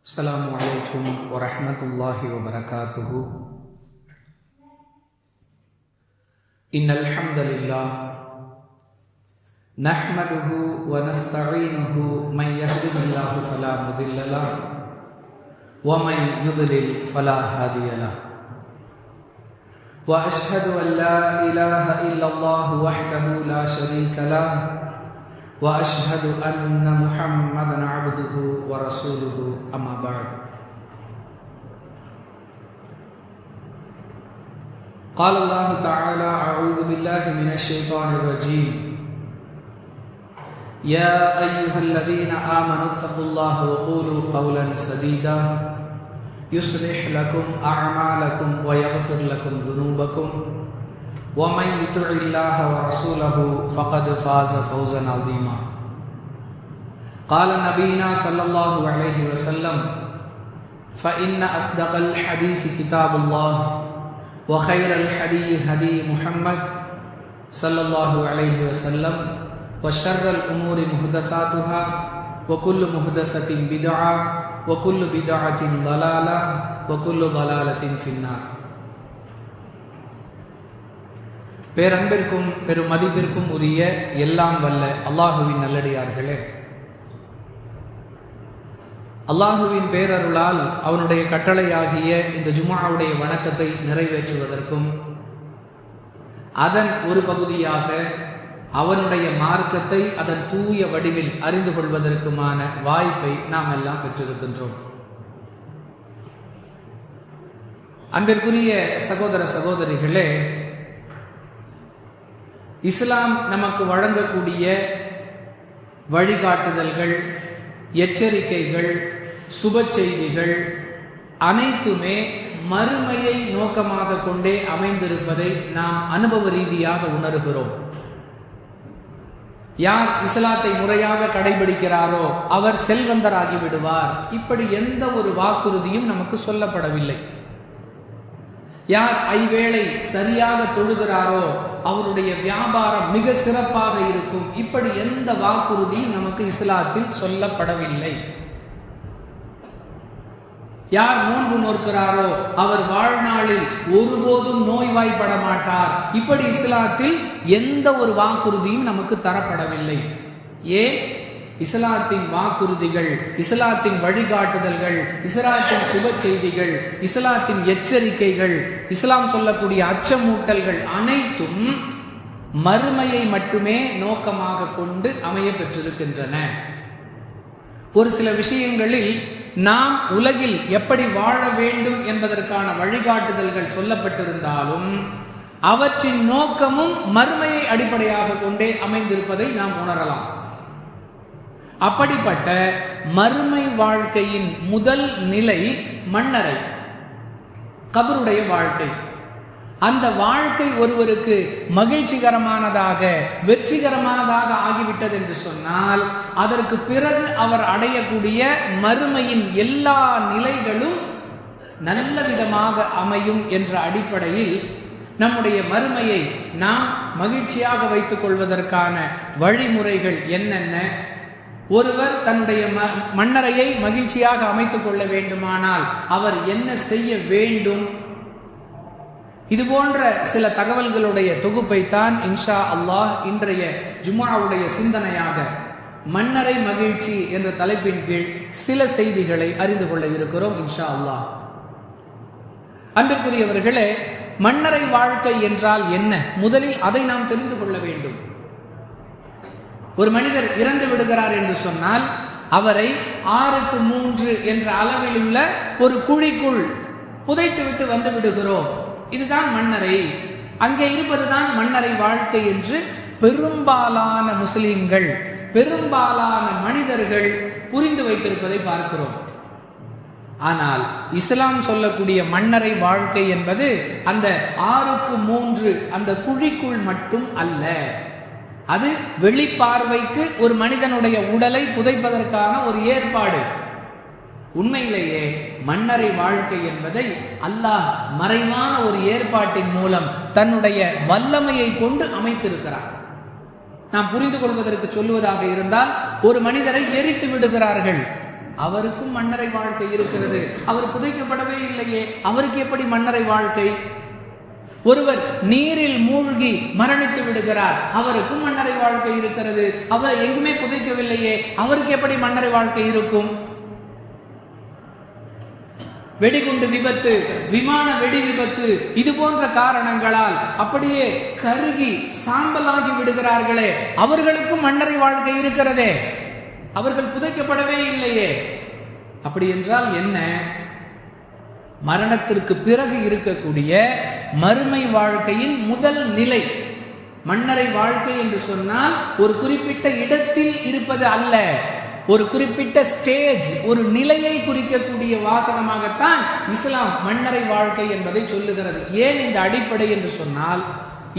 السلام عليكم ورحمة الله وبركاته. إن الحمد لله نحمده ونستعينه من يهده الله فلا مضل له ومن يضلل فلا هادي له وأشهد أن لا إله إلا الله وحده لا شريك له وأشهد أن محمدًا عبده ورسوله أما بعد. قال الله تعالى: أعوذ بالله من الشيطان الرجيم. يا أيها الذين آمنوا اتقوا الله وقولوا قولا سديدا يصلح لكم أعمالكم ويغفر لكم ذنوبكم ومن يطع الله ورسوله فقد فاز فوزا عظيما. قال نبينا صلى الله عليه وسلم: فإن أصدق الحديث كتاب الله وخير الهدي هدي محمد صلى الله عليه وسلم وشر الأمور محدثاتها وكل محدثة بدعة وكل بدعة ضلالة وكل ضلالة في النار. பேரன்பிற்கும் பெருமதிப்பிற்கும் உரிய எல்லாம் வல்ல அல்லாஹுவின் நல்லடியார்களே, அல்லாஹுவின் பேரருளால் அவனுடைய கட்டளையாகிய இந்த ஜும்ஆவுடைய வணக்கத்தை நிறைவேற்றுவதற்கும் அதன் ஒரு பகுதியாக அவனுடைய மார்க்கத்தை அதன் தூய வடிவில் அறிந்து கொள்வதற்குமான வாய்ப்பை நாம் எல்லாம் பெற்றிருக்கின்றோம். அன்பிற்குரிய சகோதர சகோதரிகளே, இஸ்லாம் நமக்கு வழங்கக்கூடிய வழிகாட்டுதல்கள், எச்சரிக்கைகள், சுப செய்திகள் அனைத்துமே மறுமையை நோக்கமாக கொண்டே அமைந்திருப்பதை நாம் அனுபவ ரீதியாக உணர்கிறோம். யார் இஸ்லாத்தை முறையாக கடைபிடிக்கிறாரோ அவர் செல்வந்தராகி விடுவார், இப்படி எந்த ஒரு வாக்குறுதியும் நமக்கு சொல்லப்படவில்லை. யார் ஐவேளை சரியாக தொழுகிறாரோ அவருடைய வியாபாரம் மிக சிறப்பாக இருக்கும், இப்படி எந்த வாக்குறுதியும் நமக்கு இஸ்லாத்தில் சொல்லப்படவில்லை. யார் நோன்பு நோக்கிறாரோ அவர் வாழ்நாளில் ஒருபோதும் நோய்வாய்ப்பட மாட்டார், இப்படி இஸ்லாத்தில் எந்த ஒரு வாக்குறுதியும் நமக்கு தரப்படவில்லை. ஏன்? இஸ்லாத்தின் வாக்குறுதிகள், இஸ்லாத்தின் வழிகாட்டுதல்கள், இஸ்லாத்தின் சுப செய்திகள், இஸ்லாத்தின் எச்சரிக்கைகள், இஸ்லாம் சொல்லக்கூடிய அச்சமூட்டல்கள் அனைத்தும் மறுமையை மட்டுமே நோக்கமாக கொண்டு அமைய பெற்றிருக்கின்றன. ஒரு சில விஷயங்களில் நாம் உலகில் எப்படி வாழ வேண்டும் என்பதற்கான வழிகாட்டுதல்கள் சொல்லப்பட்டிருந்தாலும் அவற்றின் நோக்கமும் மறுமையை அடிப்படையாக கொண்டே அமைந்திருப்பதை நாம் உணரலாம். அப்படிப்பட்ட மறுமை வாழ்க்கையின் முதல் நிலை மன்னரை, கபருடைய வாழ்க்கை. அந்த வாழ்க்கை ஒருவருக்கு மகிழ்ச்சிகரமானதாக, வெற்றிகரமானதாக ஆகிவிட்டது என்று சொன்னால் அதற்கு பிறகு அவர் அடையக்கூடிய மறுமையின் எல்லா நிலைகளும் நல்ல விதமாக அமையும் என்ற அடிப்படையில் நம்முடைய மறுமையை நாம் மகிழ்ச்சியாக வைத்துக் கொள்வதற்கான வழிமுறைகள் என்னென்ன, ஒருவர் தன்னுடைய மன்னரையை மகிழ்ச்சியாக அமைத்துக் கொள்ள வேண்டுமானால் அவர் என்ன செய்ய வேண்டும், இது போன்ற சில தகவல்களுடைய தொகுப்பைத்தான் இன்ஷா அல்லாஹ் இன்றைய ஜும்ஆவுடைய சிந்தனையாக மன்னரை மகிழ்ச்சி என்ற தலைப்பின் கீழ் சில செய்திகளை அறிந்து கொள்ள இருக்கிறோம் இன்ஷா அல்லாஹ். அன்பிற்குரியவர்களே, மன்னரை வாழ்க்கை என்றால் என்ன? முதலில் அதை நாம் தெரிந்து கொள்ள வேண்டும். ஒரு மனிதர் இறந்து விடுகிறார் என்று சொன்னால் அவரை 6:3 என்ற அளவில் உள்ள ஒரு குழிக்குள் புதைத்துவிட்டு வந்து விடுகிறோம். இதுதான் மன்னரை, அங்கே இருப்பதுதான் மன்னரை வாழ்க்கை என்று பெரும்பாலான முஸ்லிம்கள், பெரும்பாலான மனிதர்கள் புரிந்து வைத்திருப்பதை பார்க்கிறோம். ஆனால் இஸ்லாம் சொல்லக்கூடிய மன்னரை வாழ்க்கை என்பது அந்த 6:3 அந்த குழிக்குள் மட்டும் அல்ல. அது வெளிப்பார்வைக்கு ஒரு மனிதனுடைய உடலை புதைப்பதற்கான ஒரு ஏற்பாடு. உண்மையிலேயே மன்னரை வாழ்க்கை என்பதை அல்லாஹ் மறைவான ஒரு ஏற்பாட்டின் மூலம் தன்னுடைய வல்லமையை கொண்டு அமைத்திருக்கிறார். நாம் புரிந்து கொள்வதற்கு சொல்லுவதாக இருந்தால், ஒரு மனிதரை எரித்து விடுகிறார்கள், அவருக்கும் மன்னரை வாழ்க்கை இருக்கிறது. அவர் புதைக்கப்படவே இல்லையே, அவருக்கு எப்படி மன்னரை வாழ்க்கை? ஒருவர் நீரில் மூழ்கி மரணித்து விடுகிறார், அவருக்கும் மன்னரை வாழ்க்கை இருக்கிறது. அவரை எங்குமே புதைக்கவில்லையே, அவருக்கு எப்படி மன்னரை வாழ்க்கை இருக்கும்? வெடிகுண்டு விபத்து, விமான வெடி விபத்து, இது போன்ற காரணங்களால் அப்படியே கருகி சாம்பலாகி விடுகிறார்களே, அவர்களுக்கும் மன்னரை வாழ்க்கை இருக்கிறதே, அவர்கள் புதைக்கப்படவே இல்லையே. அப்படி என்றால் என்ன? மரணத்திற்கு பிறகு இருக்கக்கூடிய மறுமை வாழ்க்கையின் முதல் நிலை மன்னரை வாழ்க்கை என்று சொன்னால் ஒரு குறிப்பிட்ட இடத்தில் இருப்பது அல்ல, ஒரு குறிப்பிட்ட ஸ்டேஜ், ஒரு நிலையை குறிக்கக்கூடிய வாசகமாகத்தான் இஸ்லாம் மன்னரை வாழ்க்கை என்பதை சொல்லுகிறது. ஏன் இந்த அடிப்படை என்று சொன்னால்,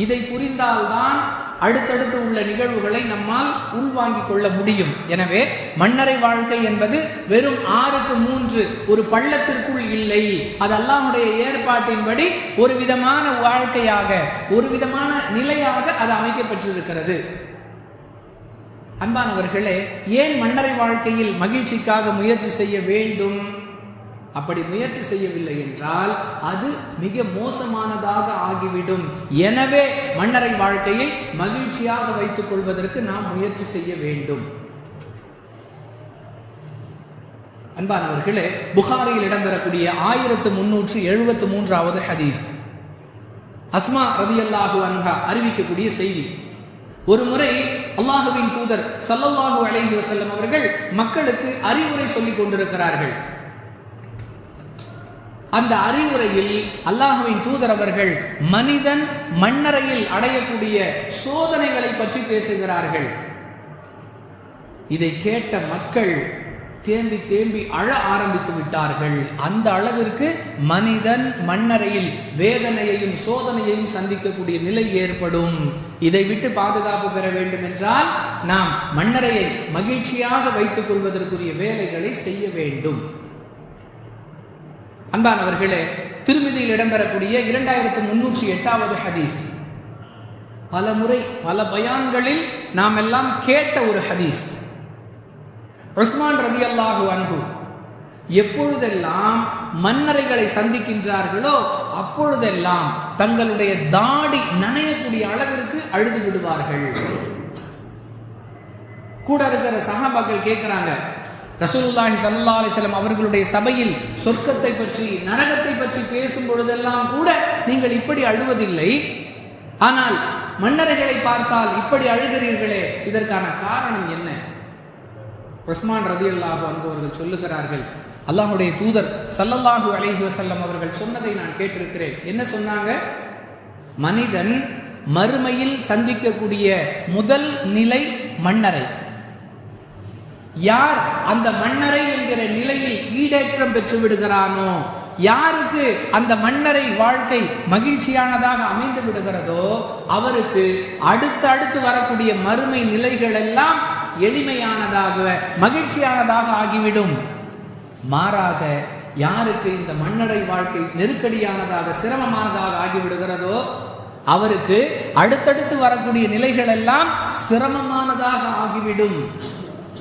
இதை புரிந்தால்தான் அடுத்தடுத்து உள்ள நிகழ்வுகளை நம்மால் உள்வாங்கிக் கொள்ள முடியும். எனவே மன்னரை வாழ்க்கை என்பது வெறும் 6க்கு 3 ஒரு பள்ளத்திற்குள் இல்லை, அது அல்லாஹ்வுடைய ஏற்பாட்டின்படி ஒரு விதமான வாழ்க்கையாக, ஒரு விதமான நிலையாக அது அமைக்கப்பட்டிருக்கிறது. அன்பானவர்களே, ஏன் மன்னரை வாழ்க்கையில் மகிழ்ச்சிக்காக முயற்சி செய்ய வேண்டும்? அப்படி முயற்சி செய்யவில்லை என்றால் அது மிக மோசமானதாக ஆகிவிடும். எனவே மன்னரை வாழ்க்கையை மகிழ்ச்சியாக வைத்துக் கொள்வதற்கு நாம் முயற்சி செய்ய வேண்டும். அன்பானவர்களே, புகாரியில் இடம்பெறக்கூடிய 1373வது ஹதீஸ், அஸ்மா ரலியல்லாஹு அன்ஹா அறிவிக்கக்கூடிய செய்தி. ஒரு முறை அல்லாஹுவின் தூதர் ஸல்லல்லாஹு அலைஹி வஸல்லம் அவர்கள் மக்களுக்கு அறிவுரை சொல்லிக் கொண்டிருக்கிறார்கள். அந்த அறிவுரையில் அல்லாஹுவின் தூதர் அவர்கள் மனிதன் மன்னரையில் அடையக்கூடிய சோதனைகளை பற்றி பேசுகிறார்கள். இதை கேட்ட மக்கள் தேம்பி தேம்பி அழ ஆரம்பித்து விட்டார்கள். அந்த அளவிற்கு மனிதன் மன்னரையில் வேதனையையும் சோதனையையும் சந்திக்கக்கூடிய நிலை ஏற்படும். இதை விட்டு பாதுகாப்பு பெற வேண்டும் என்றால் நாம் மன்னரையை மகிழ்ச்சியாக வைத்துக் கொள்வதற்குரிய வேலைகளை செய்ய வேண்டும். அன்பானவர்களே, திருமிதியில் இடம்பெறக்கூடிய 2308வது ஹதீஸ், பல முறை பல பயான்களில் நாம் எல்லாம் கேட்ட ஒரு ஹதீஸ். உஸ்மான் ரலியல்லாஹு அன்ஹு எப்பொழுதெல்லாம் மன்னரைகளை சந்திக்கின்றார்களோ அப்பொழுதெல்லாம் தங்களுடைய தாடி நனையக்கூடிய அளவிற்கு அழுது விடுவார்கள். கூட இருக்கிற சஹாபாக்கள் கேட்கிறாங்க, ரசூலுல்லாஹி ஸல்லல்லாஹு அலைஹி வஸல்லம் அவர்களுடைய சபையில் சொர்க்கத்தை பற்றி நரகத்தை பற்றி பேசும் பொழுதெல்லாம் கூட நீங்கள் இப்படி அழுவதில்லை, ஆனால் மன்னரைகளை பார்த்தால் இப்படி அழுகிறீர்களே, இதற்கான காரணம் என்ன? உஸ்மான் ரலியல்லாஹு அன்ஹு அவர்கள் சொல்லுகிறார்கள், அல்லாஹ்வுடைய தூதர் ஸல்லல்லாஹு அலைஹி வஸல்லம் அவர்கள் சொன்னதை நான் கேட்டிருக்கிறேன். என்ன சொன்னாங்க? மனிதன் மறுமையில் சந்திக்கக்கூடிய முதல் நிலை மன்னரை. யார் அந்த மன்னரை என்கிற நிலையில் ஈடேற்றம் பெற்று விடுகிறானோ, யாருக்கு அந்த மன்னரை வாழ்க்கை மகிழ்ச்சியானதாக அமைந்து விடுகிறதோ, அவருக்கு அடுத்து வரக்கூடிய மறுமை நிலைகள் எல்லாம் எளிமையானதாக மகிழ்ச்சியானதாக ஆகிவிடும். மாறாக யாருக்கு இந்த மன்னரை வாழ்க்கை நெருக்கடியானதாக சிரமமானதாக ஆகிவிடுகிறதோ, அவருக்கு அடுத்தடுத்து வரக்கூடிய நிலைகள் எல்லாம் சிரமமானதாக ஆகிவிடும்.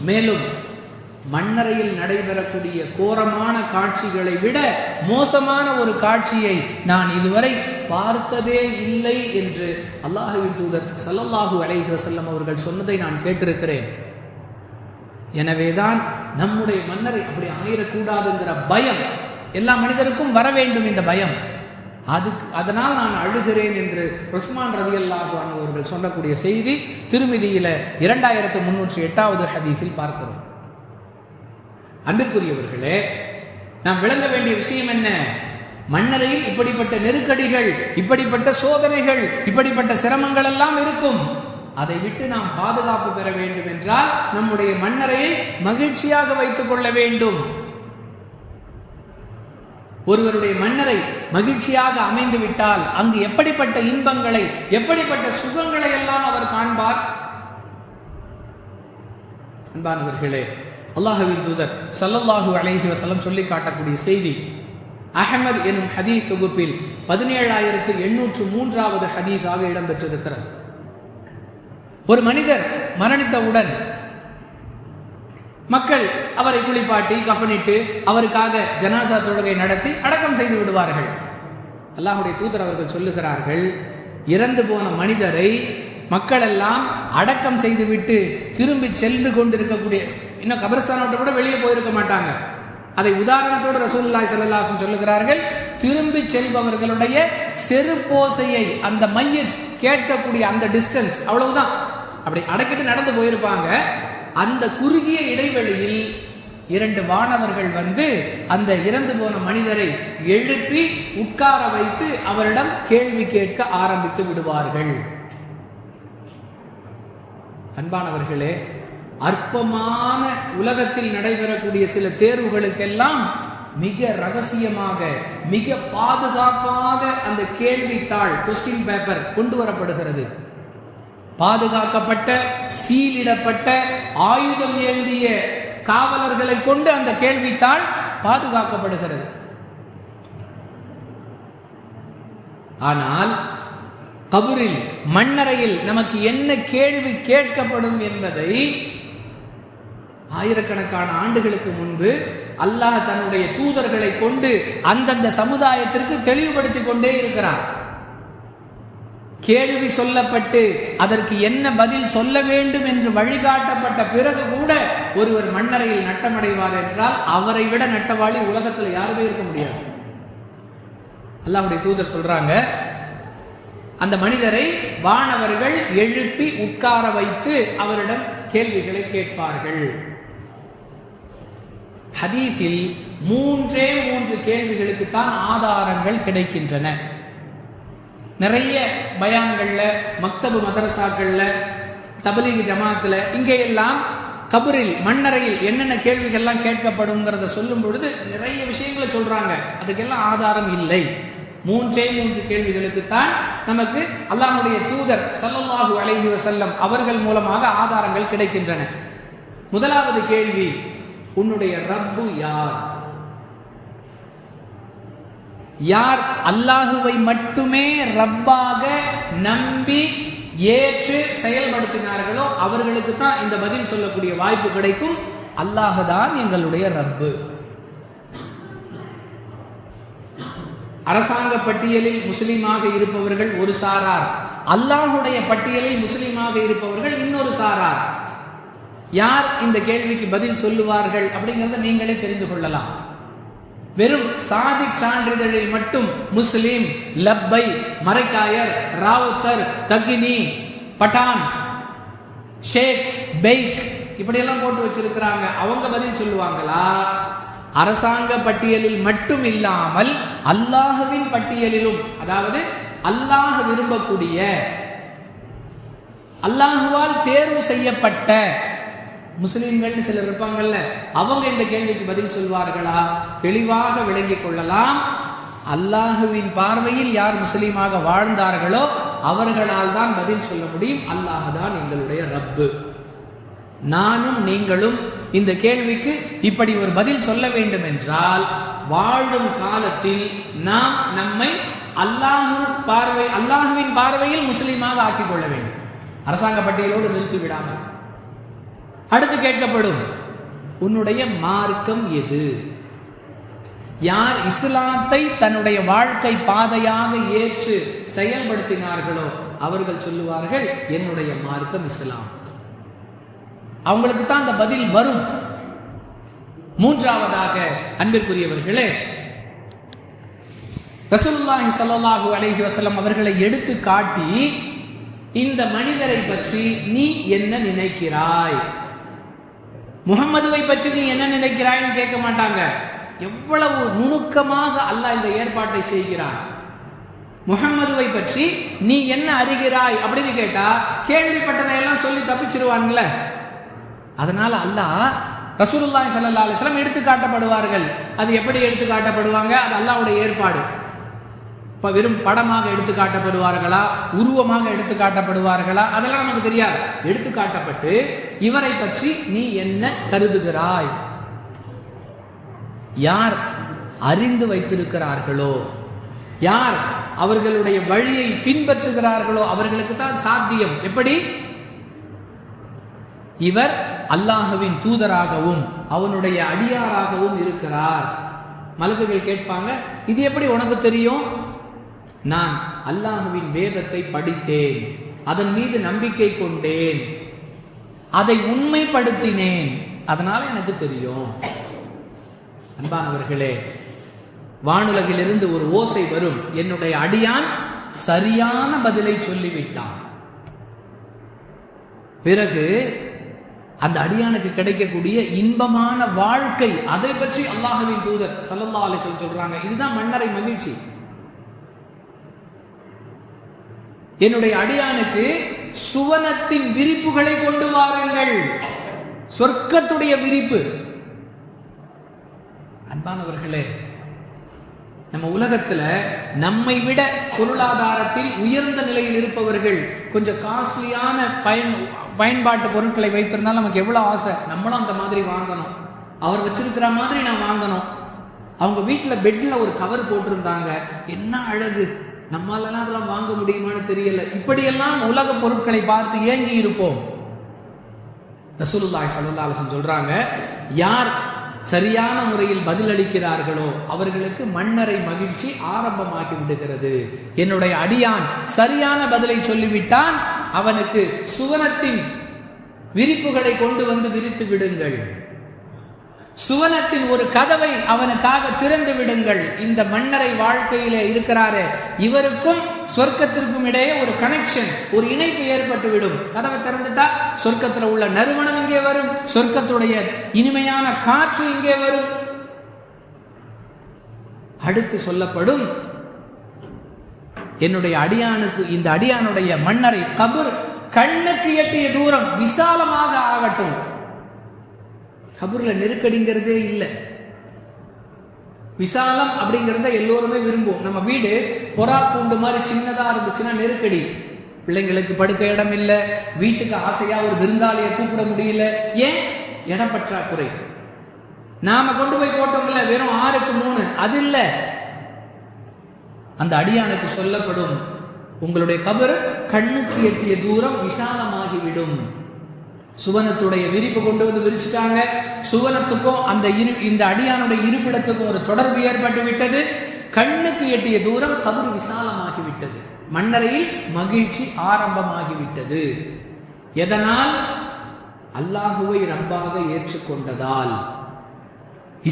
மேலும் மன்னரையில் நடைபெறக்கூடிய கோரமான காட்சிகளை விட மோசமான ஒரு காட்சியை நான் இதுவரை பார்த்ததே இல்லை என்று அல்லாஹ்வின் தூதர் ஸல்லல்லாஹு அலைஹி வஸல்லம் அவர்கள் சொன்னதை நான் கேட்டிருக்கிறேன். எனவேதான் நம்முடைய மன்னரை அப்படி ஆயிடக்கூடாதுங்கிற பயம் எல்லா மனிதருக்கும் வர வேண்டும். இந்த பயம், அதனால் நான் அழுகிறேன் என்று உஸ்மான் ரலியல்லாஹு அன்ஹு அவர்கள் சொல்லக்கூடிய செய்தி திருமிதியில 2308வது ஹதீஸில் பார்க்கிறோம். அன்பிற்குரியவர்களே, நாம் விளங்க வேண்டிய விஷயம் என்ன? மன்னரையில் இப்படிப்பட்ட நெருக்கடிகள், இப்படிப்பட்ட சோதனைகள், இப்படிப்பட்ட சிரமங்கள் எல்லாம் இருக்கும். அதை விட்டு நாம் பாதுகாப்பு பெற வேண்டும் என்றால் நம்முடைய மன்னரையை மகிழ்ச்சியாக வைத்துக் கொள்ள வேண்டும். ஒருவருடைய மன்னரை மகிழ்ச்சியாக அமைந்து விட்டால் அங்கு எப்படிப்பட்ட இன்பங்களை, எப்படிப்பட்ட சுகங்களை எல்லாம் அவர் காண்பார். அன்பானவர்களே, அல்லாஹ்வின் தூதர் ஸல்லல்லாஹு அலைஹி வஸல்லம் சொல்லி காட்டக்கூடிய செய்தி அஹ்மத் எனும் ஹதீஸ் தொகுப்பில் 17803வது ஹதீஸாக இடம்பெற்றிருக்கிறது. ஒரு மனிதர் மரணித்தவுடன் மக்கள் அவரை குளிப்பாட்டி கஃனிட்டு அவருக்காக ஜனாசா தொழுகை நடத்தி அடக்கம் செய்து விடுவார்கள். அல்லாஹ்வுடைய தூதர் அவர்கள் சொல்லுகிறார்கள், இறந்து போன மனிதரை மக்கள் எல்லாம் அடக்கம் செய்துவிட்டு திரும்பி சென்று கொண்டிருக்கக்கூடிய, இன்னும் கபரஸ்தானோட கூட வெளியே போயிருக்க மாட்டாங்க. அதை உதாரணத்தோடு ரசூலுல்லாஹி ஸல்லல்லாஹு அலைஹி வஸல்லம் சொல்லுகிறார்கள், திரும்பி செல்பவர்களுடைய செருப்போசையை அந்த மையத் கேட்கக்கூடிய அந்த டிஸ்டன்ஸ் அவ்வளவுதான். அப்படி அடக்கிட்டு நடந்து போயிருப்பாங்க. அந்த குறுகிய இடைவெளியில் 2 வானவர்கள் வந்து அந்த இறந்து போன மனிதரை எழுப்பி உட்கார வைத்து அவரிடம் கேள்வி கேட்க ஆரம்பித்து விடுவார்கள். அன்பானவர்களே, அற்பமான உலகத்தில் நடைபெறக்கூடிய சில தேர்வுகளுக்கெல்லாம் மிக ரகசியமாக, மிக பாதுகாப்பாக அந்த கேள்வித்தாள், கொஸ்டின் பேப்பர் கொண்டு வரப்படுகிறது. பாதுகாக்கப்பட்ட, சீலிடப்பட்ட, ஆயுதம் ஏந்திய காவலர்களை கொண்டு அந்த கேள்வித்தாள் பாதுகாக்கப்படுகிறது. ஆனால் கபரில், மண்ணறையில் நமக்கு என்ன கேள்வி கேட்கப்படும் என்பதை ஆயிரக்கணக்கான ஆண்டுகளுக்கு முன்பு அல்லாஹ் தன்னுடைய தூதர்களை கொண்டு அந்தந்த சமுதாயத்திற்கு தெளிவுபடுத்திக் கொண்டே இருக்கிறார். கேள்வி சொல்லப்பட்டு அதற்கு என்ன பதில் சொல்ல வேண்டும் என்று வழிகாட்டப்பட்ட பிறகு கூட ஒருவர் மண்ணறையில் நட்டமடைவார் என்றால் அவரை விட நட்டவாளி உலகத்தில் யாருமே இருக்க முடியாது. அல்லாஹ்வுடைய தூதர் சொல்றாங்க, அந்த மனிதரை வானவர்கள் எழுப்பி உட்கார வைத்து அவரிடம் கேள்விகளை கேட்பார்கள். ஹதீஸில் 3 கேள்விகளுக்கு தான் ஆதாரங்கள் கிடைக்கின்றன. நிறைய பயான்கள்ல, மக்தபு மதரசாக்கள்ல, தபலீக் ஜமாத்துல, இங்கே எல்லாம் கபரில், மண்ணறையில் என்னென்ன கேள்விகள்லாம் கேட்கப்படுங்கிறத சொல்லும் பொழுது நிறைய விஷயங்களை சொல்றாங்க. அதுக்கெல்லாம் ஆதாரம் இல்லை. 3 கேள்விகளுக்கு தான் நமக்கு அல்லாஹ்வுடைய தூதர் ஸல்லல்லாஹு அலைஹி வஸல்லம் அவர்கள் மூலமாக ஆதாரங்கள் கிடைக்கின்றன. முதலாவது கேள்வி, உன்னுடைய ரப்பு யார்? யார் அல்லாஹுவை மட்டுமே ரப்பாக நம்பி ஏற்று செயல்படுத்தினார்களோ அவர்களுக்கு தான் இந்த பதில் சொல்லக்கூடிய வாய்ப்பு கிடைக்கும். அல்லாஹ் தான் எங்களுடைய ரப்பு. அரசாங்க பட்டியலில் முஸ்லீமாக இருப்பவர்கள் ஒரு சாரார், அல்லாஹுடைய பட்டியலில் முஸ்லீமாக இருப்பவர்கள் இன்னொரு சாரார். யார் இந்த கேள்விக்கு பதில் சொல்லுவார்கள் அப்படிங்கிறத நீங்களே தெரிந்து கொள்ளலாம். வெறும் சாதி சான்றிதழில் மட்டும் முஸ்லிம், லப்பை, மரைக்காயர், ராவுத்தர், தகினி, பட்டான், ஷேக், பெய்க் இப்படியெல்லாம் போட்டு வச்சிருக்கிறாங்க. அவங்க பதில் சொல்லுவாங்களா? அரசாங்க பட்டியலில் மட்டும் இல்லாமல் அல்லாஹ்வின் பட்டியலிலும், அதாவது அல்லாஹ் விரும்பக்கூடிய, அல்லாஹுவால் தேர்வு செய்யப்பட்ட முஸ்லிம்கள் சிலர் இருப்பாங்கல்ல, அவங்க இந்த கேள்விக்கு பதில் சொல்வார்களா? தெளிவாக விளங்கிக் கொள்ளலாம். அல்லாஹுவின் பார்வையில் யார் முஸ்லீமாக வாழ்ந்தார்களோ அவர்களால் தான் பதில் சொல்ல முடியும். அல்லாஹ் தான் எங்களுடைய ரப்பு. நானும் நீங்களும் இந்த கேள்விக்கு இப்படி ஒரு பதில் சொல்ல வேண்டும் என்றால் வாழும் காலத்தில் நாம் நம்மை அல்லாஹுவின் பார்வையில் முஸ்லீமாக ஆக்கிக் கொள்ள வேண்டும். அரசாங்க பட்டியலோடு நிறுத்தி விடாமல். அடுத்து கேட்கப்படும், உன்னுடைய மார்க்கம் எது? யார் இஸ்லாத்தை தன்னுடைய வாழ்க்கை பாதையாக ஏற்று செயல்படுத்தினார்களோ அவர்கள் சொல்லுவார்கள், என்னுடைய மார்க்கம் இஸ்லாம். அவங்களுக்கு தான் அந்த பதில் வரும். மூன்றாவதாக, அன்பிற்குரியவர்களே, ரசூலுல்லாஹி ஸல்லல்லாஹு அலைஹி வஸல்லம் அவர்களை எடுத்து காட்டி, இந்த மனிதரை பற்றி நீ என்ன நினைக்கிறாய்? முஹம்மதுவை பற்றி நீ என்ன நினைக்கிறாய்னு கேட்க மாட்டாங்க. எவ்வளவு நுணுக்கமாக அல்லாஹ் இந்த ஏற்பாட்டை செய்கிறான். முஹம்மதுவை பற்றி நீ என்ன அறிகிறாய் அப்படின்னு கேட்டா கேள்விப்பட்டதையெல்லாம் சொல்லி தப்பிச்சிருவான்ல. அதனால அல்லாஹ் ரசூலுல்லாஹி ஸல்லல்லாஹு அலைஹி வஸல்லம் எடுத்து காட்டப்படுவார்கள். அது எப்படி எடுத்து காட்டப்படுவாங்க? அது அல்லாஹ்வுடைய ஏற்பாடு. இப்ப வெறும் படமாக எடுத்து காட்டப்படுவார்களா, உருவமாக எடுத்து காட்டப்படுவார்களா, அதெல்லாம் நமக்கு தெரியாது. எடுத்து காட்டப்பட்டு இவரை பற்றி நீ என்ன கருதுகிறாய்? யார் அறிந்து வைத்திருக்கிறார்களோ, யார் அவர்களுடைய வழியை பின்பற்றுகிறார்களோ அவர்களுக்கு தான் சாத்தியம். எப்படி? இவர் அல்லாஹ்வின் தூதராகவும் அவனுடைய அடியாராகவும் இருக்கிறார். மலக்குகள் கேட்பாங்க, இது எப்படி உனக்கு தெரியும்? நான் அல்லாஹ்வின் வேதத்தை படித்தேன், அதன் மீது நம்பிக்கை கொண்டேன், அதை உண்மைப்படுத்தினேன், அதனால எனக்கு தெரியும். அன்பானவர்களே, வானுலகிலிருந்து ஒரு ஓசை வரும், என்னுடைய அடியான் சரியான பதிலை சொல்லிவிட்டான். பிறகு அந்த அடியானுக்கு கிடைக்கக்கூடிய இன்பமான வாழ்க்கை, அதை பற்றி அல்லாஹ்வின் தூதர் ஸல்லல்லாஹு அலைஹி வஸல்லம் சொல்றாங்க. இதுதான் மன்னரை மகிழ்ச்சி. என்னுடைய அடியானுக்கு சுவனத்தின் விரிப்புகளை கொண்டு வாருங்கள், சொர்க்கத்துடைய விரிப்பு. அன்பானவர்களே, நம்ம உலகத்துல நம்மை விட பொருளாதாரத்தில் உயர்ந்த நிலையில் இருப்பவர்கள் கொஞ்சம் காஸ்ட்லியான பயன்பாட்டு பொருட்களை வைத்திருந்தாலும் நமக்கு எவ்வளவு ஆசை, நம்மளும் அந்த மாதிரி வாங்கணும், அவர் வச்சிருக்கிற மாதிரி நான் வாங்கணும். அவங்க வீட்டுல பெட்ல ஒரு கவர் போட்டிருந்தாங்க, என்ன அழகு, நம்மளால அதெல்லாம் வாங்க முடியுமான்னு தெரியல. இப்படியெல்லாம் உலக பொருட்களை பார்த்து ஏங்கி இருப்போம். ரசூலுல்லாஹி ஸல்லல்லாஹு அலைஹி வஸல்லம் சொல்றாங்க, யார் சரியான முறையில் பதிலளிக்கிறார்களோ அவர்களுக்கு மன்னரை மகிழ்ச்சி ஆரம்பமாகி விடுகிறது. என்னுடைய அடியான் சரியான பதிலை சொல்லிவிட்டான், அவனுக்கு சுவனத்தின் விரிப்புகளை கொண்டு வந்து விரித்து விடுங்கள், சுவனத்தின் ஒரு கதவை அவனுக்காக திறந்து விடுங்கள். இந்த மன்னரை வாழ்க்கையிலே இருக்கிறாரே, இவருக்கும் சொர்க்கத்திற்கும் இடையே ஒரு கனெக்ஷன், ஒரு இணைப்பு ஏற்பட்டு விடும். கதவை திறந்துட்டா சொர்க்கத்தில் உள்ள நறுமணம் இங்கே வரும், சொர்க்கத்துடைய இனிமையான காற்று இங்கே வரும். அடுத்து சொல்லப்படும், என்னுடைய அடியானுக்கு, இந்த அடியானுடைய மன்னரை கபர் கண்ணுக்கு எட்டிய தூரம் விசாலமாக ஆகட்டும். கபூர்ல நெருக்கடிங்கிறதே இல்லை. விசாலம் அப்படிங்கிறத எல்லோருமே விரும்புவோம். நம்ம வீடு பொறா பூண்டு மாதிரி சின்னதா இருந்துச்சுன்னா நெருக்கடி, பிள்ளைங்களுக்கு படுக்க இடம் இல்லை, வீட்டுக்கு ஆசையா ஒரு விருந்தாளியை கூப்பிட முடியல. ஏன்? இடம் பற்றாக்குறை. நாம கொண்டு போய் போட்டோம்ல வெறும் 6க்கு 3, அது இல்ல. அந்த அடியானுக்கு சொல்லப்படும், உங்களுடைய கபர் கண்ணுக்கு எட்டிய தூரம் விசாலமாகிவிடும். சுவனத்துடைய விரிப்பு கொண்டு வந்து விரிச்சுட்டாங்க. சுவனத்துக்கும் இந்த அடியானுடைய இருப்பிடத்துக்கும் ஒரு தொடர்பு ஏற்பட்டு விட்டது. கண்ணுக்கு எட்டிய தூரம் கபர் விசாலமாகிவிட்டது. மன்னரையில் மகிழ்ச்சி ஆரம்பமாகிவிட்டது. எதனால்? அல்லாஹுவை ரப்பாக ஏற்றுக்கொண்டதால்,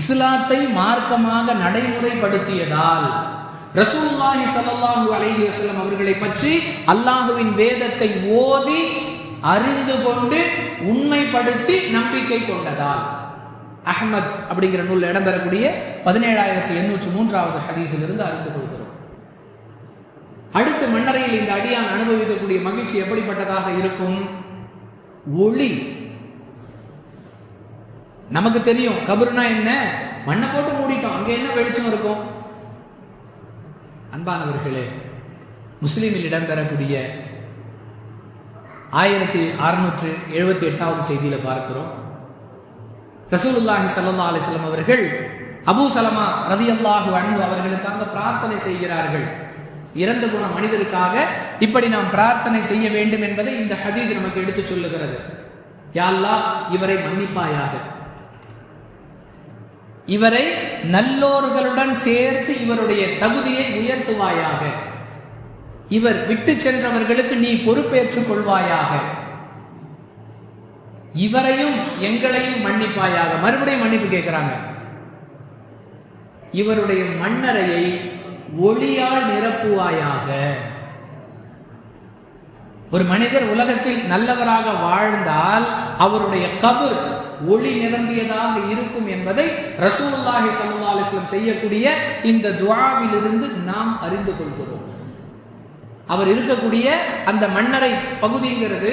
இஸ்லாத்தை மார்க்கமாக நடைமுறைப்படுத்தியதால், ரசூலுல்லாஹி ஸல்லல்லாஹு அலைஹி வஸல்லம் அவர்களை பற்றி அல்லாஹுவின் வேதத்தை ஓதி அறிந்து கொண்டு உண்மைப்படுத்தி நம்பிக்கை கொண்டதால். அஹ்மத் அப்படிங்கிற நூல் இடம்பெறக்கூடிய 17803வது ஹதீஸில் இருந்து அறிந்து கொள்கிறோம். அடுத்து மன்னரையில் இந்த அடியான் அனுபவிக்கக்கூடிய மகிழ்ச்சி எப்படிப்பட்டதாக இருக்கும்? ஒளி. நமக்கு தெரியும் கபர்னா என்ன, மண்ணை போட்டு மூடிட்டோம், அங்க என்ன வெளிச்சம் இருக்கும்? அன்பானவர்களே, முஸ்லிமில் இடம்பெறக்கூடிய 1678வது செய்தியில பார்க்கிறோம், ரசூலுல்லாஹி ஸல்லல்லாஹு அலைஹி வஸல்லம் அவர்கள் அபூ சலமா ரலியல்லாஹு அன்ஹு அவர்களுக்காக பிரார்த்தனை செய்கிறார்கள். இறந்து போன மனிதருக்காக இப்படி நாம் பிரார்த்தனை செய்ய வேண்டும் என்பதை இந்த ஹதீஸ் நமக்கு எடுத்து சொல்லுகிறது. யா அல்லாஹ், இவரை மன்னிப்பாயாக, இவரை நல்லோர்களுடன் சேர்த்து இவருடைய தகுதியை உயர்த்துவாயாக, இவர் விட்டு சென்றவர்களுக்கு நீ பொறுப்பேற்றுக் கொள்வாயாக, இவரையும் எங்களையும் மன்னிப்பாயாக. மறுபடியும் மன்னிப்பு கேட்கிறாங்க. இவருடைய மண்ணறையை ஒளியால் நிரப்புவாயாக. ஒரு மனிதர் உலகத்தில் நல்லவராக வாழ்ந்தால் அவருடைய கபர் ஒளி நிரம்பியதாக இருக்கும் என்பதை ரசூலுல்லாஹி ஸல்லல்லாஹு அலைஹி வஸல்லம் செய்யக்கூடிய இந்த துஆவிலிருந்து நாம் அறிந்து கொள்கிறோம். அவர் இருக்கக்கூடிய அந்த மன்னரை பகுதிங்கிறது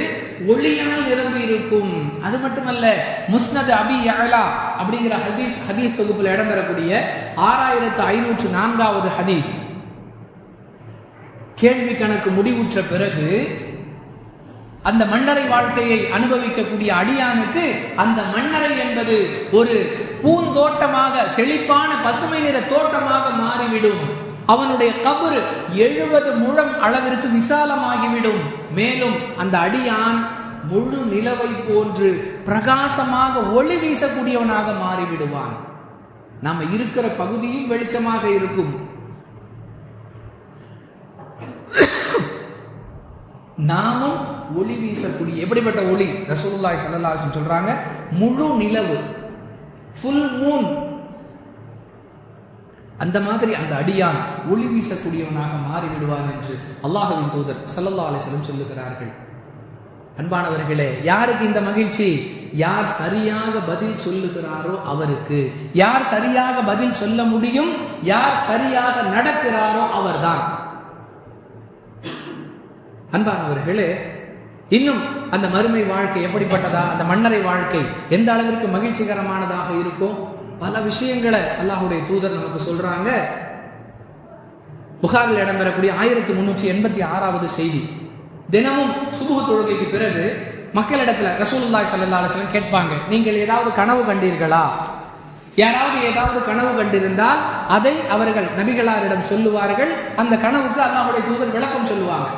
ஒளியால் நிரம்பி இருக்கும். அது மட்டுமல்ல, முஸ்னத் அபி யஅலா அப்படிங்கிற ஹதீஸ் தொகுப்பில் இடம்பெறக்கூடிய 6504வது ஹதீஸ், கேள்வி கணக்கு முடிவுற்ற பிறகு அந்த மன்னரை வாழ்க்கையை அனுபவிக்கக்கூடிய அடியானுக்கு அந்த மன்னரை என்பது ஒரு பூந்தோட்டமாக, செழிப்பான பசுமை நிற தோட்டமாக மாறிவிடும். அவனுடைய கபர் 70 முழம் அளவிற்கு விசாலமாகிவிடும். மேலும் அந்த அடியான் முழு நிலவை போன்று பிரகாசமாக ஒளி வீசக்கூடியவனாக மாறிவிடுவான். நாம இருக்கிற பகுதியும் வெளிச்சமாக இருக்கும், நாமும் ஒளி வீசக்கூடிய. எப்படிப்பட்ட ஒளி? ரசூலுல்லாஹி ஸல்லல்லாஹு அலைஹி வஸல்லம் சொல்றாங்க, முழு நிலவு, ஃபுல் மூன், அந்த மாதிரி அந்த அடியான் ஒளி வீசக்கூடியவனாக மாறிவிடுவான் என்று அல்லாஹ்வின் தூதர் ஸல்லல்லாஹு அலைஹி வஸல்லம் சொல்லுகிறார்கள். அன்பானவர்களே, யாருக்கு இந்த மகிழ்ச்சி? யார் சரியாக பதில் சொல்லுகிறாரோ அவருக்கு. யார் சரியாக பதில் சொல்ல முடியும், யார் சரியாக நடக்கிறாரோ அவர்தான். அன்பானவர்களே, இன்னும் அந்த மறுமை வாழ்க்கை எப்படிப்பட்டதா, அந்த மன்னரை வாழ்க்கை எந்த அளவிற்கு மகிழ்ச்சிகரமானதாக இருக்கும்? பல விஷயங்களை அல்லாஹ்வுடைய தூதர் நமக்கு சொல்றாங்க. புகாரில் இடம்பெறக்கூடிய 1386வது செய்தி. தினமும் சுபுஹ் தொழுகைக்கு பிறகு மக்களிடத்துல ரசூலுல்லாஹி ஸல்லல்லாஹு அலைஹி வஸல்லம் கேட்பாங்க, நீங்கள் ஏதாவது கனவு கண்டீர்களா? யாராவது ஏதாவது கனவு கண்டிருந்தால் அதை அவர்கள் நபிகளாரிடம் சொல்லுவார்கள். அந்த கனவுக்கு அல்லாஹ்வுடைய தூதர் விளக்கம் சொல்லுவாங்க.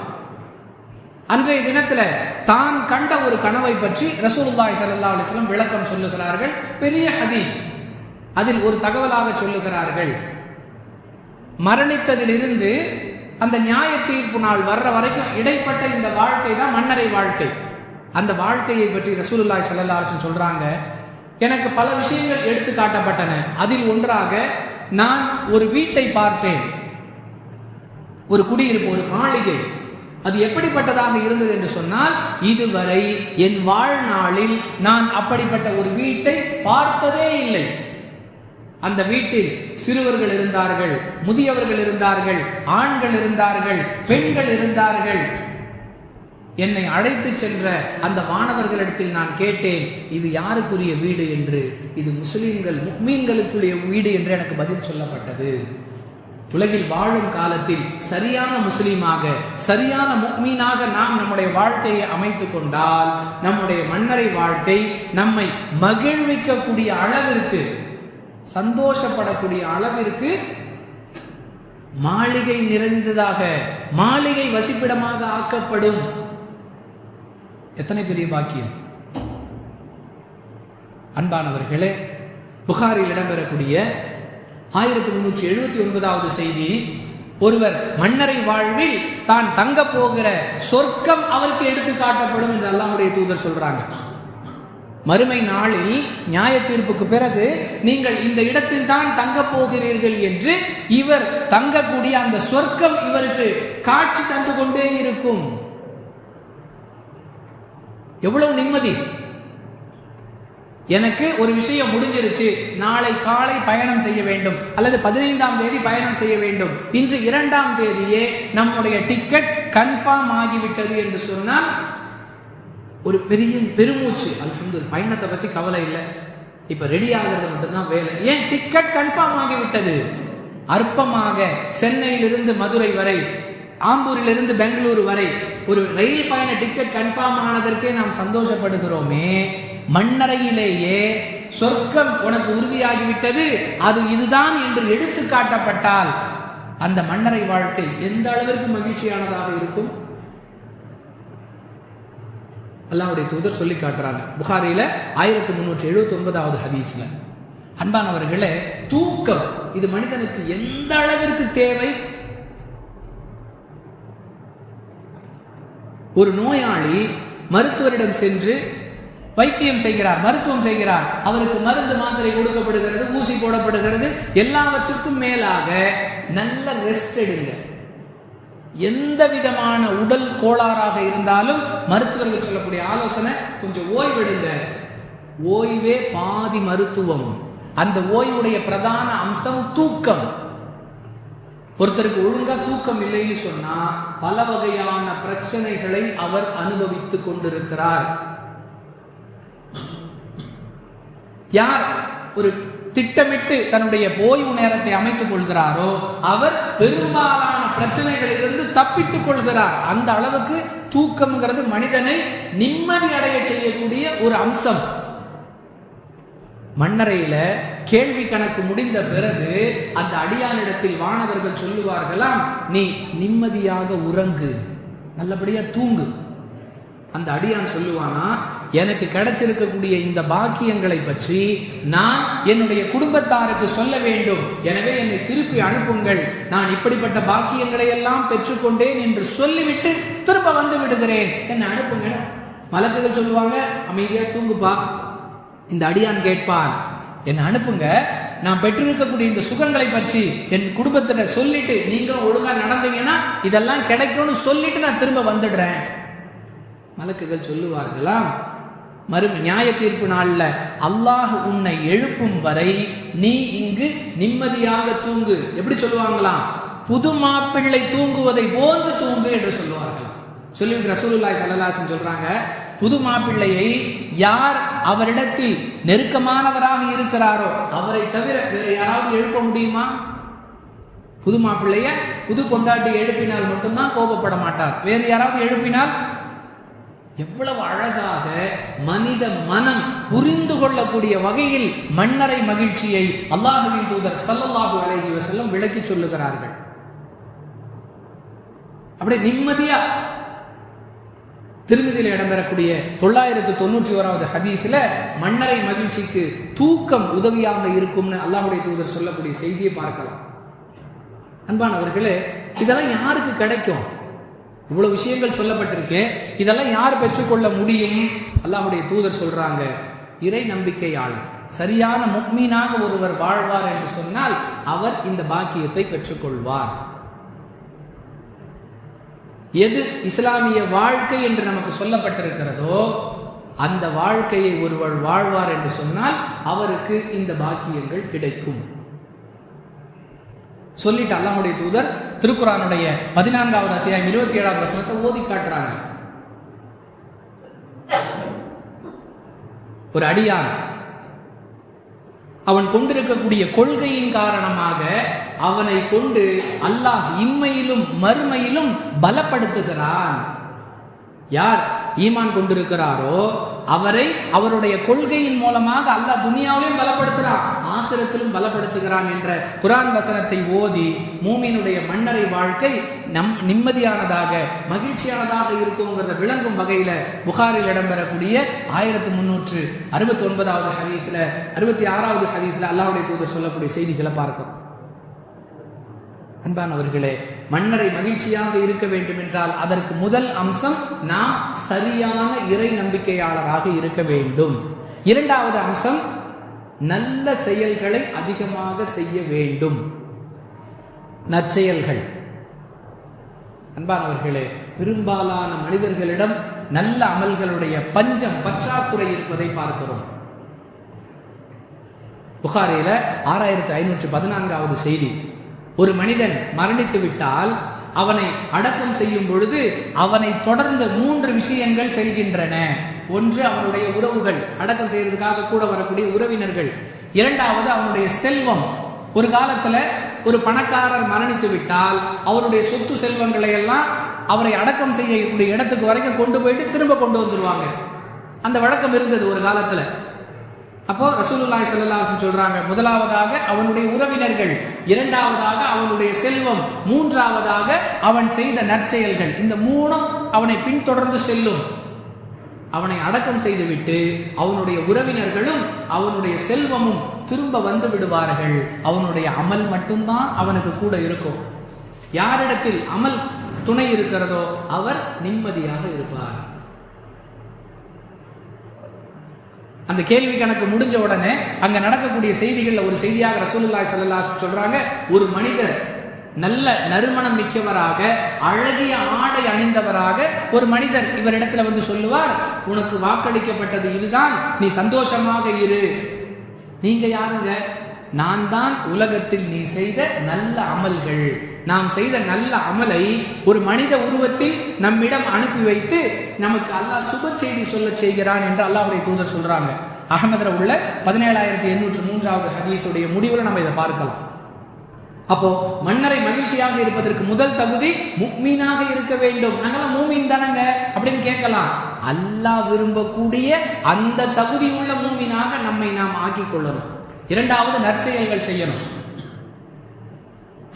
அன்றைய தினத்துல தான் கண்ட ஒரு கனவை பற்றி ரசூலுல்லாஹி ஸல்லல்லாஹு அலைஹி வஸல்லம் விளக்கம் சொல்லுகிறார்கள். பெரிய ஹதீஸ். அதில் ஒரு தகவலாக சொல்லுகிறார்கள், மரணித்ததிலிருந்து அந்த நியாய தீர்ப்பு நாள் வர்ற வரைக்கும் இடைப்பட்ட இந்த வாழ்க்கை தான் மன்னரை வாழ்க்கை. அந்த வாழ்க்கையை பற்றி ரசூலுல்லாஹி ஸல்லல்லாஹு அலைஹி வஸல்லம் சொல்றாங்க, எனக்கு பல விஷயங்கள் எடுத்து காட்டப்பட்டன. அதில் ஒன்றாக நான் ஒரு வீட்டை பார்த்தேன், ஒரு குடியிருப்பு, ஒரு மாளிகை. அது எப்படிப்பட்டதாக இருந்தது என்று சொன்னால், இதுவரை என் வாழ்நாளில் நான் அப்படிப்பட்ட ஒரு வீட்டை பார்த்ததே இல்லை. அந்த வீட்டில் சிறுவர்கள் இருந்தார்கள், முதியவர்கள் இருந்தார்கள், ஆண்கள் இருந்தார்கள், பெண்கள் இருந்தார்கள். என்னை அழைத்து சென்ற அந்த மாணவர்களிடத்தில் நான் கேட்டேன், இது யாருக்குரிய வீடு என்று. இது முஸ்லிம்கள், முஃமின்களுக்குரிய வீடு என்று எனக்கு பதில் சொல்லப்பட்டது. உலகில் வாழும் காலத்தில் சரியான முஸ்லீமாக, சரியான முஃமினாக நாம் நம்முடைய வாழ்க்கையை அமைத்துக் கொண்டால், நம்முடைய மன்னரை வாழ்க்கை நம்மை மகிழ்விக்கக்கூடிய அளவிற்கு, சந்தோஷப்படக்கூடிய அளவிற்கு மாளிகை நிறைந்ததாக, மாளிகை வசிப்பிடமாக ஆக்கப்படும். எத்தனை பெரிய பாக்கியம்! அன்பானவர்களே, புகாரில் இடம்பெறக்கூடிய 1379வது செய்தி, ஒருவர் மன்னரை வாழ்வில் தான் தங்க போகிற சொர்க்கம் அவருக்கு எடுத்து காட்டப்படும் என்று அல்லாஹ்வுடைய தூதர் சொல்றாங்க. மறுமை நாளில் நியாய தீர்ப்புக்கு பிறகு நீங்கள் இந்த இடத்தில் தான் தங்க போகிறீர்கள் என்று இவர் தங்கக்கூடிய அந்த சொர்க்கம் இவருக்கு காட்சி தந்து கொண்டே இருக்கும். எவ்வளவு நிம்மதி! எனக்கு ஒரு விஷயம் முடிஞ்சிருச்சு, நாளை காலை பயணம் செய்ய வேண்டும், அல்லது 15ஆம் தேதி பயணம் செய்ய வேண்டும், இன்று 2ஆம் தேதியே நம்முடைய டிக்கெட் கன்ஃபார்ம் ஆகிவிட்டது என்று சொன்னால் ஒரு பெரிய பெருமூச்சு. அல்ஹம்துலில்லாஹ், பயணத்தை பத்தி கவலை இல்லை, இப்ப ரெடி ஆகிறது மட்டும்தான் வேலை. ஏன்? டிக்கெட் கன்ஃபார்ம் ஆகிவிட்டது. அற்பமாக சென்னையிலிருந்து மதுரை வரை, ஆம்பூரிலிருந்து பெங்களூரு வரை ஒரு ரயில் பயண டிக்கெட் கன்ஃபார்ம் ஆனதற்கே நாம் சந்தோஷப்படுகிறோமே, மண்ணறையிலேயே சொர்க்கம் உனக்கு உறுதியாகிவிட்டது, அது இதுதான் என்று எடுத்து காட்டப்பட்டால் அந்த மன்னரை வாழ்க்கை எந்த அளவிற்கு மகிழ்ச்சியானதாக இருக்கும்? அல்லாஹ்வுடைய தூதர் சொல்லி காட்டுறாங்க புகாரில 1379வது ஹதீஸ்ல. அன்பானவர்களே, தூக்கம் இது மனிதனுக்கு எந்த அளவிற்கு தேவை? ஒரு நோயாளி மருத்துவரிடம் சென்று வைத்தியம் செய்கிறார், மருத்துவம் செய்கிறார், அவருக்கு மருந்து மாத்திரை கொடுக்கப்படுகிறது, ஊசி போடப்படுகிறது. எல்லாவற்றிற்கும் மேலாக நல்ல ரெஸ்ட் எடுங்க. எந்த விதமான உடல் கோளாறாக இருந்தாலும் மருத்துவர்கள் சொல்லக்கூடிய ஆலோசனை, கொஞ்சம் ஓய்வெடுங்க. ஓய்வே பாதி மருத்துவம். அந்த ஓய்வுடைய பிரதான அம்சம் தூக்கம். ஒருத்தருக்கு ஒழுங்கா தூக்கம் இல்லைன்னு சொன்னா பல வகையான பிரச்சனைகளை அவர் அனுபவித்துக் கொண்டிருக்கிறார். யார் ஒரு திட்டமிட்டு தன்னுடைய ஓய்வு நேரத்தை அமைத்துக் கொள்கிறாரோ அவர் பெரும்பாலான பிரச்சனைகளிலிருந்து தப்பித்துக் கொள்கிறார். அந்த அளவுக்கு தூக்கம்ங்கிறது மனிதனை நிம்மதி அடைய செய்யக்கூடிய ஒரு அம்சம். மண்ணறையில கேள்வி கணக்கு முடிந்த பிறகு அந்த அடியானிடத்தில் வானவர்கள் சொல்லுவார்களாம், நீ நிம்மதியாக உறங்கு, நல்லபடியா தூங்கு. அந்த அடியான் சொல்லுவானா, எனக்கு கிடைச்சிருக்கக்கூடிய இந்த பாக்கியங்களை பற்றி நான் என்னுடைய குடும்பத்தாருக்கு சொல்ல வேண்டும், எனவே என்னை திருப்பி அனுப்புங்கள், நான் இப்படிப்பட்ட பாக்கியங்களை எல்லாம் பெற்றுக்கொண்டேன் என்று சொல்லிவிட்டு திரும்ப வந்து விடுகிறேன், என்னை அனுப்புங்க. மலக்குகள் சொல்லுவாங்க, அமைதியா தூங்குப்பா. இந்த அடியான் கேட்பான், என்னை அனுப்புங்க, நான் பெற்றிருக்கக்கூடிய இந்த சுகங்களை பற்றி என் குடும்பத்தினர் சொல்லிட்டு நீங்க ஒழுங்கா நடந்தீங்கன்னா இதெல்லாம் கிடைக்கும்னு சொல்லிட்டு நான் திரும்ப வந்துடுறேன். மலக்குகள் சொல்லுவார்களாம், நியாய தீர்ப்பு நாள்ல அல்லாஹ் உன்னை எழுப்பும் வரை நீ இங்கு நிம்மதியாக தூங்கு. எப்படி சொல்லுவாங்களாம்? புது மாப்பிள்ளை தூங்குவதை போன்று தூங்கு என்று சொல்லுவார்கள். சொல்லிவிட்டு ரசூலுல்லாஹி ஸல்லல்லாஹு அலைஹி வஸல்லம் சொல்றாங்க, புது மாப்பிள்ளையை யார் அவரிடத்தில் நெருக்கமானவராக இருக்கிறாரோ அவரை தவிர வேற யாராவது எழுப்ப முடியுமா? புது மாப்பிள்ளைய புது கொண்டாட்டி எழுப்பினால் மட்டும்தான் கோபப்பட மாட்டார், வேறு யாராவது எழுப்பினால். எவ்வளவு அழகாக மனித மனம் புரிந்து கொள்ளக்கூடிய வகையில் மன்னரை மகிழ்ச்சியை அல்லாஹ்வின் தூதர் ஸல்லல்லாஹு அலைஹி வஸல்லம் விளக்கி சொல்லுகிறார்கள். அப்படியே நிம்மதியா திருமதியில் இடம்பெறக்கூடிய 991வது ஹதீஸ்ல மன்னரை மகிழ்ச்சிக்கு தூக்கம் உதவியாக இருக்கும்னு அல்லாஹ்வுடைய தூதர் சொல்லக்கூடிய செய்தியை பார்க்கலாம். அன்பானவர்களே, இதெல்லாம் யாருக்கு கிடைக்கும்? இவ்வளவு விஷயங்கள் சொல்லப்பட்டிருக்கு, இதெல்லாம் யார் பெற்றுக்கொள்ள முடியும்? அல்லாஹ்வுடைய தூதர் சொல்றாங்க, இறை நம்பிக்கையாளர், சரியான முஃமினாக ஒருவர் வாழ்வார் என்று சொன்னால் அவர் இந்த பாக்கியத்தை பெற்றுக்கொள்வார். எது இஸ்லாமிய வாழ்க்கை என்று நமக்கு சொல்லப்பட்டிருக்கிறதோ அந்த வாழ்க்கையை ஒருவர் வாழ்வார் என்று சொன்னால் அவருக்கு இந்த பாக்கியங்கள் கிடைக்கும். சொல்லிட்டு அல்லாஹ்வுடைய தூதர் திருக்குர்ஆனுடைய 14வது அத்தியாயம் 27வது வசனத்தை ஓதி காட்டுறாங்க. ஒரு அடியான் அவன் கொண்டிருக்கக்கூடிய கொள்கையின் காரணமாக அவனை கொண்டு அல்லாஹ் இம்மையிலும் மறுமையிலும் பலப்படுத்துகிறான். யார் ஈமான் கொண்டிருக்கிறாரோ அவரை அவருடைய கொள்கையின் மூலமாக அல்லாஹ் துனியாவிலும் பலப்படுத்துகிறான், ஆகிரத்திலும் பலப்படுத்துகிறான் என்ற குர்ஆன் வசனத்தை ஓதி மூமினுடைய மன்னரை வாழ்க்கை நிம்மதியானதாக மகிழ்ச்சியானதாக இருக்குங்கிறத விளங்கும் வகையில புகாரில் இடம்பெறக்கூடிய 1369வது ஹதீஸ்ல 66வது ஹதீஸ்ல அல்லாஹ்வுடைய தூதர் சொல்லக்கூடிய செய்திகளை பார்க்கிறோம். அன்பானவர்களே, மன்னரை மகிழ்ச்சியாக இருக்க வேண்டும் என்றால் அதற்கு முதல் அம்சம் நாம் சரியான இறை நம்பிக்கையாளராக இருக்க வேண்டும். இரண்டாவது அம்சம் நல்ல செயல்களை அதிகமாக செய்ய வேண்டும். நற்செயல்கள். அன்பானவர்களே, பெரும்பாலான மனிதர்களிடம் நல்ல அமல்களுடைய பஞ்சம் பற்றாக்குறை இருப்பதை பார்க்கிறோம். புகாரில 6514வது செய்தி, ஒரு மனிதன் மரணித்து விட்டால் அவனை அடக்கம் செய்யும் பொழுது அவனை தொடர்ந்து 3 விஷயங்கள் செல்கின்றன. ஒன்று, அவனுடைய உறவுகள், அடக்கம் செய்வதற்காக கூட வரக்கூடிய உறவினர்கள். இரண்டாவது, அவனுடைய செல்வம். ஒரு காலத்துல ஒரு பணக்காரர் மரணித்து விட்டால் அவருடைய சொத்து செல்வங்களை எல்லாம் அவரை அடக்கம் செய்யக்கூடிய இடத்துக்கு வரைக்கும் கொண்டு போயிட்டு திரும்ப கொண்டு வந்துருவாங்க. அந்த வழக்கம் இருந்தது ஒரு காலத்துல. அப்போ ரசூலுல்லாஹி ஸல்லல்லாஹு அலைஹி வஸல்லம் சொல்றாங்க, முதலாவதாக அவனுடைய உறவினர்கள், இரண்டாவதாக அவனுடைய செல்வம், மூன்றாவதாக அவன் செய்த நற்செயல்கள். இந்த மூணும் அவனை பின்தொடர்ந்து செல்லும். அவனை அடக்கம் செய்துவிட்டு அவனுடைய உறவினர்களும் அவனுடைய செல்வமும் திரும்ப வந்து விடுவார்கள். அவனுடைய அமல் மட்டும்தான் அவனுக்கு கூட இருக்கும். யாரிடத்தில் அமல் துணை இருக்கிறதோ அவர் நிம்மதியாக இருப்பார். அந்த கேள்வி கணக்கு முடிஞ்ச உடனே அங்க நடக்கக்கூடிய செய்திகள்ல ஒரு செய்தியாக ரசூலுல்லாஹி ஸல்லல்லாஹு அலைஹி வஸல்லம் சொல்றாங்க, ஒரு மனிதர் நல்ல நறுமணம் மிக்கவராக, அழகிய ஆடை அணிந்தவராக ஒரு மனிதர் இவரிடத்துல வந்து சொல்லுவார், உனக்கு வாக்களிக்கப்பட்டது இதுதான், நீ சந்தோஷமாக இரு. நீங்க யாருங்க? நான் தான் உலகத்தில் நீ செய்த நல்ல அமல்கள். நாம் செய்த நல்ல அமலை ஒரு மனித உருவத்தில் நம்மிடம் அனுப்பி வைத்து நமக்கு அல்லாஹ் சுப செய்தி சொல்ல செய்கிறான் என்று அல்லாஹ்வுடைய தூதர் சொல்றாங்க. அஹ்மதுல உள்ள 17803வது ஹதீஸுடைய முடிவுல நம்ம இதை பார்க்கலாம். அப்போ மன்னரை மகிழ்ச்சியாக இருப்பதற்கு முதல் தகுதி முஃமினாக இருக்க வேண்டும். நாங்களாம் மூமின் தானங்க அப்படின்னு கேட்கலாம். அல்லாஹ் விரும்பக்கூடிய அந்த தகுதி உள்ள மூமினாக நம்மை நாம் ஆக்கிக் கொள்ளணும். இரண்டாவது, நற்செயல்கள் செய்யணும்.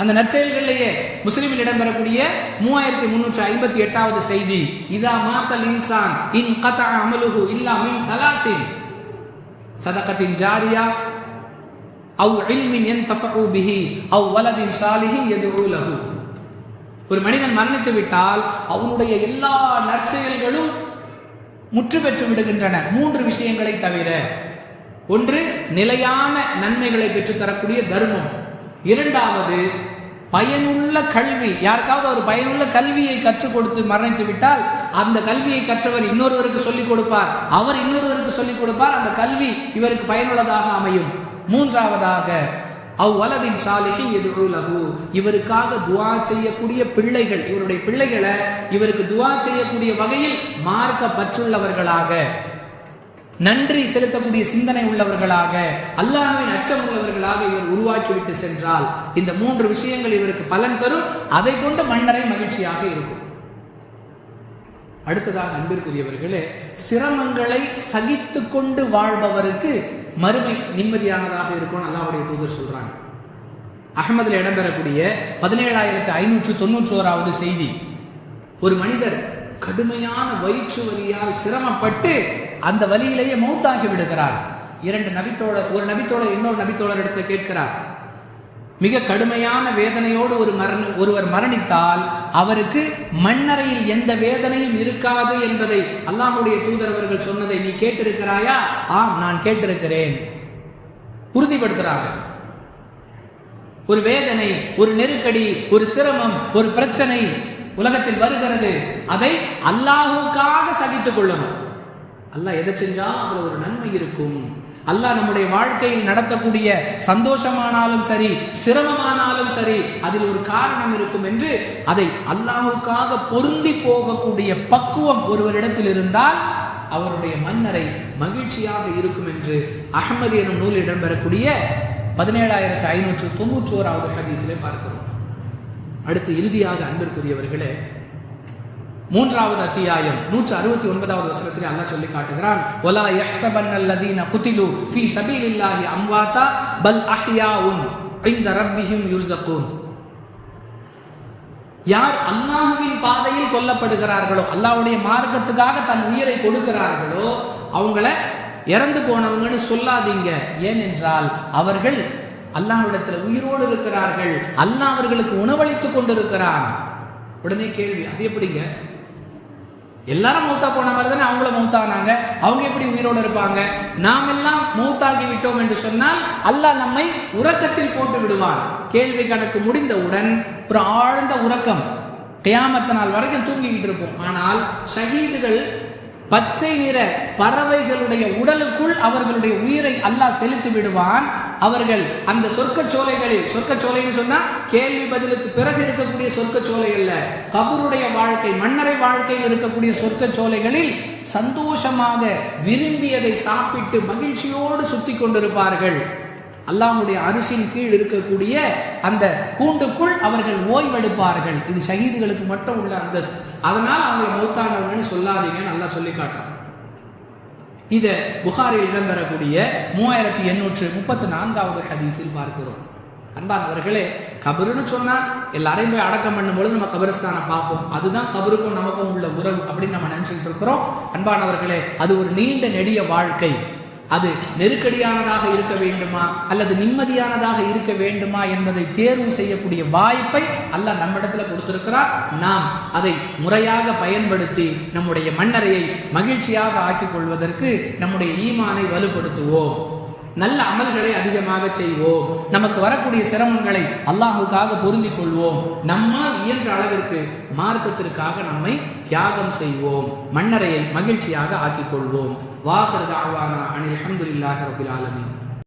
அந்த நற்செயல்களிலேயே முஸ்லிமில் இடம்பெறக்கூடிய 3358வது செய்தி, இதா மாத்தல் இன்சான் இன் கதா அமலுஹு இல்லா மின் ஸலாத்தின் சதகத்தின் ஜாரியா அவ் இல்மின் யன்தஃபஉ பிஹி அவ் வலதின் சாலிஹின் யதுஉ லஹு. ஒரு மனிதன் மரணித்து விட்டால் அவனுடைய எல்லா நற்செயல்களும் முற்று பெற்று விடுகின்றன, 3 விஷயங்களை தவிர. ஒன்று, நிலையான நன்மைகளை பெற்றுத்தரக்கூடிய தர்மம். 2வது, பயனுள்ள கல்வி. யாருக்காவது ஒரு பயனுள்ள கல்வியை கற்றுக் கொடுத்து மரணித்து விட்டால் அந்த கல்வியை கற்றவர் இன்னொருவருக்கு சொல்லிக் கொடுப்பார், அவர் இன்னொருவருக்கு சொல்லிக் கொடுப்பார், அந்த கல்வி இவருக்கு பயனுள்ளதாக அமையும். 3வதாக, அவ்வலதின் சாலிஹின் யதுஉ லஹு, இவருக்காக துஆ செய்யக்கூடிய பிள்ளைகள், இவருடைய பிள்ளைகளை இவருக்கு துஆ செய்யக்கூடிய வகையில் மார்க்க பற்றுள்ளவர்களாக, நன்றி செலுத்தக்கூடிய சிந்தனை உள்ளவர்களாக, அல்லாஹ்வின் அச்சம் உள்ளவர்களாக இவர் உருவாக்கிவிட்டு சென்றால் இந்த 3 விஷயங்கள் இவருக்கு பலன் தரும். அதை கொண்டு மன்னரை மகிழ்ச்சியாக இருக்கும். அடுத்ததாக அன்பிற்குரியவர்களே, சிரமங்களை சகித்து கொண்டு வாழ்பவருக்கு மறுமை நிம்மதியானதாக இருக்கும் அல்லாஹ்வுடைய தூதர் சொல்றாங்க. அஹ்மதில் இடம்பெறக்கூடிய 17591வது செய்தி, ஒரு மனிதர் கடுமையான வயிற்று வலியால் சிரமப்பட்டு அந்த வலியிலேயே மௌத்தாகி விடுகிறார். ஒரு நபித்தோழர் இன்னொரு நபித்தோழர் இடத்துல கேட்கிறார், மிக கடுமையான வேதனையோடு ஒருவர் மரணித்தால் அவருக்கு மண்ணறையில் எந்த வேதனையும் இருக்காது என்பதை அல்லாஹ்வுடைய தூதர் அவர்கள் சொன்னதை நீ கேட்டிருக்கிறாயா? ஆம், நான் கேட்டிருக்கிறேன். உறுதிப்படுத்துறாங்க. ஒரு வேதனை, ஒரு நெருக்கடி, ஒரு சிரமம், ஒரு பிரச்சனை உலகத்தில் வருகிறது, அதை அல்லாஹ்வுக்காக சகித்துக் கொள்ளணும். அல்லாஹ் எதை செஞ்சாலும் அதுல ஒரு நன்மை இருக்கும். அல்லாஹ் நம்முடைய வாழ்க்கையில் நடத்தக்கூடிய சந்தோஷமானாலும் சரி, சிரமமானாலும் சரி, அதில் ஒரு காரணம் இருக்கும் என்று அதை அல்லாஹ்வுக்காக பொருந்தி போகக்கூடிய பக்குவம் ஒருவரிடத்தில் இருந்தால் அவருடைய மன்னரை மகிழ்ச்சியாக இருக்கும் என்று அஹ்மது எனும் நூலில் இடம்பெறக்கூடிய 17591வது ஹதீஸிலே பார்க்கிறோம். அடுத்து இறுதியாக அன்பிற்குரியவர்களே, 3வது அத்தியாயம் 169வது வசனத்திலே அல்லாஹ் சொல்லி காட்டுகிறான், வலா யஹ்ஸபன்னல்லதீன குதிலு ஃபீ ஸபீலில்லாஹி அம்வாதா பல் அஹ்யாஉன் இன்த ரப்பிஹிம் யுர்ஸகூன். யார் அல்லாஹ்வின் பாதையில் கொல்லப்படுகிறார்களோ, அல்லாஹ்வுடைய மார்க்கத்துக்காக தன் உயிரை கொடுக்கிறார்களோ, அவங்கள இறந்து போனவங்கன்னு சொல்லாதீங்க. ஏனென்றால் அவர்கள் அல்லாஹ்விடத்தில் உயிரோடு இருக்கிறார்கள், அல்லாஹ் அவர்களுக்கு உணவளித்துக் கொண்டிருக்கிறான். உடனே கேள்வி, அது எப்படிங்க? எல்லாரும் மௌத்தா போன மாதிரி தானே அவங்கள மௌத்தானாங்க, அவங்க எப்படி உயிரோடு இருப்பாங்க? நாம் எல்லாம் மௌத்தாகி விட்டோம் என்று சொன்னால் அல்லாஹ் நம்மை உறக்கத்தில் போட்டு விடுவான். கேள்வி கணக்கு முடிந்தவுடன் ஒரு ஆழ்ந்த உறக்கம், கியாமத் நாள் வரைக்கும் தூங்கிக்கிட்டு இருப்போம். ஆனால் ஷஹீதுகள் பச்சை நிற பறவைகளுடைய உடலுக்குள் அவர்களுடைய உயிரை அல்லாஹ் செலுத்தி விடுவான். அவர்கள் அந்த சொர்க்கச்சோலைகளில், சொர்க்கச்சோலைன்னு சொன்னா கேள்வி பதிலுக்கு பிறகு இருக்கக்கூடிய சொர்க்கச்சோலை அல்ல, கபருடைய வாழ்க்கை, மன்னரை வாழ்க்கையில் இருக்கக்கூடிய சொர்க்கச்சோலைகளில் சந்தோஷமாக விரும்பியதை சாப்பிட்டு மகிழ்ச்சியோடு சுத்தி கொண்டிருப்பார்கள். அல்லாஹ்வுடைய அரிசின் கீழ் இருக்கக்கூடிய அந்த கூண்டுக்குள் அவர்கள் ஓய்வெடுப்பார்கள். இது ஷஹீதுகளுக்கு மட்டும் உள்ள அந்தஸ்து. அதனால் அவங்களை மௌத்தானவங்கன்னு சொல்லாதீங்கன்னு அல்லாஹ் சொல்லி காட்டுறான். இதை புகாரில் இடம்பெறக்கூடிய 3834வது ஹதீஸில் பார்க்கிறோம். அன்பானவர்களே, கபருன்னு சொன்னா எல்லாரையும் போய் அடக்கம் பண்ணும் பொழுது நம்ம கபரஸ்தானை பார்ப்போம், அதுதான் கபருக்கும் நமக்கும் உள்ள உறவு அப்படின்னு நம்ம நினைச்சிட்டு இருக்கிறோம். அன்பானவர்களே, அது ஒரு நீண்ட நெடிய வாழ்க்கை. அது நெருக்கடியானதாக இருக்க வேண்டுமா அல்லது நிம்மதியானதாக இருக்க வேண்டுமா என்பதை தேர்வு செய்யக்கூடிய வாய்ப்பை அல்லாஹ் நம்மிடத்துல கொடுத்திருக்கிறார். நாம் அதை முறையாக பயன்படுத்தி நம்முடைய மன்னரையை மகிழ்ச்சியாக ஆக்கிக் கொள்வதற்கு நம்முடைய ஈமானை வலுப்படுத்துவோம், நல்ல அமல்களை அதிகமாக செய்வோம், நமக்கு வரக்கூடிய சிரமங்களை அல்லாஹுக்காக பொருந்திக் கொள்வோம், நம்மால் இயன்ற அளவிற்கு மார்க்கத்திற்காக நம்மை தியாகம் செய்வோம், மன்னரையை மகிழ்ச்சியாக ஆக்கிக் கொள்வோம். வாஹிர் தஅவானா அனில் ஹம்துலில்லாஹி ரப்பில் ஆலமீன்.